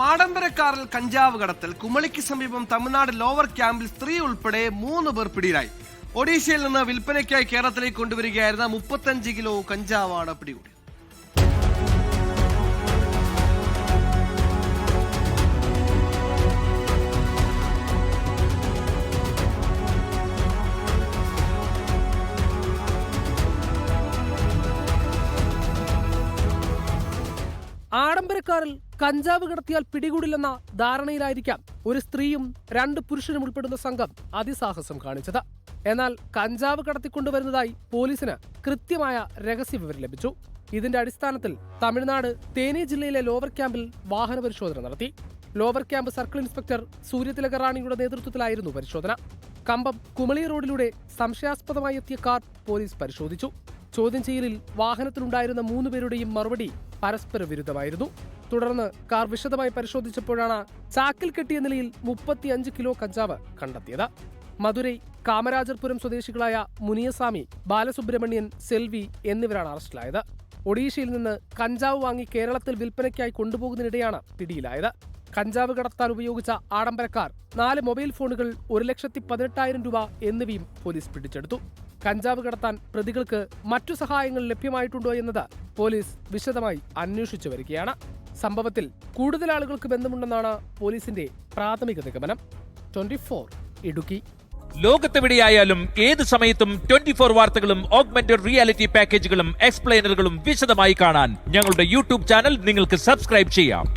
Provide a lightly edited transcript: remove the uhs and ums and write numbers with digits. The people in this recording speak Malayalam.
ആഡംബരക്കാറിൽ കഞ്ചാവ് കടത്തൽ. കുമളിക്ക് സമീപം തമിഴ്നാട് ലോവർ ക്യാമ്പിൽ സ്ത്രീ ഉൾപ്പെടെ 3 പേർ പിടിയിലായി. ഒഡീഷയിൽ നിന്ന് വിൽപ്പനയ്ക്കായി കേരളത്തിലേക്ക് കൊണ്ടുവരികയായിരുന്ന 35 കിലോ കഞ്ചാവാണ് പിടികൂടി. ആഡംബരക്കാരിൽ കഞ്ചാവ് കടത്തിയാൽ പിടികൂടില്ലെന്ന ധാരണയിലായിരിക്കാം ഒരു സ്ത്രീയും 2 പുരുഷനും ഉൾപ്പെടുന്ന സംഘം അതിസാഹസം കാണിച്ചത്. എന്നാൽ കഞ്ചാവ് കടത്തിക്കൊണ്ടുവരുന്നതായി പോലീസിന് കൃത്യമായ രഹസ്യവിവരം ലഭിച്ചു. ഇതിന്റെ അടിസ്ഥാനത്തിൽ തമിഴ്നാട് തേനി ജില്ലയിലെ ലോവർ ക്യാമ്പിൽ വാഹന പരിശോധന നടത്തി. ലോവർ ക്യാമ്പ് സർക്കിൾ ഇൻസ്പെക്ടർ സൂര്യതിലക റാണിയുടെ നേതൃത്വത്തിലായിരുന്നു പരിശോധന. കമ്പം കുമളി റോഡിലൂടെ സംശയാസ്പദമായി എത്തിയ കാർ പോലീസ് പരിശോധിച്ചു. ചോദ്യം ചെയ്യലിൽ വാഹനത്തിലുണ്ടായിരുന്ന 3 പേരുടെയും മറുപടി പരസ്പര വിരുദ്ധമായിരുന്നു. തുടർന്ന് കാർ വിശദമായി പരിശോധിച്ചപ്പോഴാണ് ചാക്കിൽ കെട്ടിയ നിലയിൽ 35 കിലോ കഞ്ചാവ് കണ്ടെത്തിയത്. മധുരൈ കാമരാജർപുരം സ്വദേശികളായ മുനിയസ്വാമി, ബാലസുബ്രഹ്മണ്യൻ, സെൽവി എന്നിവരാണ് അറസ്റ്റിലായത്. ഒഡീഷയിൽ നിന്ന് കഞ്ചാവ് വാങ്ങി കേരളത്തിൽ വിൽപ്പനയ്ക്കായി കൊണ്ടുപോകുന്നതിനിടെയാണ് പിടിയിലായത്. കഞ്ചാവ് കടത്താൻ ഉപയോഗിച്ച ആഡംബരക്കാർ 4 മൊബൈൽ ഫോണുകൾ, 1,18,000 രൂപ എന്നിവയും പോലീസ് പിടിച്ചെടുത്തു. കഞ്ചാവ് കടത്താൻ പ്രതികൾക്ക് മറ്റു സഹായങ്ങൾ ലഭ്യമായിട്ടുണ്ടോ എന്നത് പോലീസ് വിശദമായി അന്വേഷിച്ചു വരികയാണ്. സംഭവത്തിൽ കൂടുതൽ ആളുകൾക്ക് ബന്ധമുണ്ടെന്നാണ് പോലീസിന്റെ പ്രാഥമിക നിഗമനം. 24 ഇടുക്കി. ലോകത്തെവിടെയായാലും ഏത് സമയത്തും 24 വാർത്തകളും ഓഗ്മെന്റഡ് റിയാലിറ്റി പാക്കേജുകളും എക്സ്പ്ലെയിനറുകളും വിശദമായി കാണാൻ ഞങ്ങളുടെ യൂട്യൂബ് ചാനൽ നിങ്ങൾക്ക് സബ്സ്ക്രൈബ് ചെയ്യാം.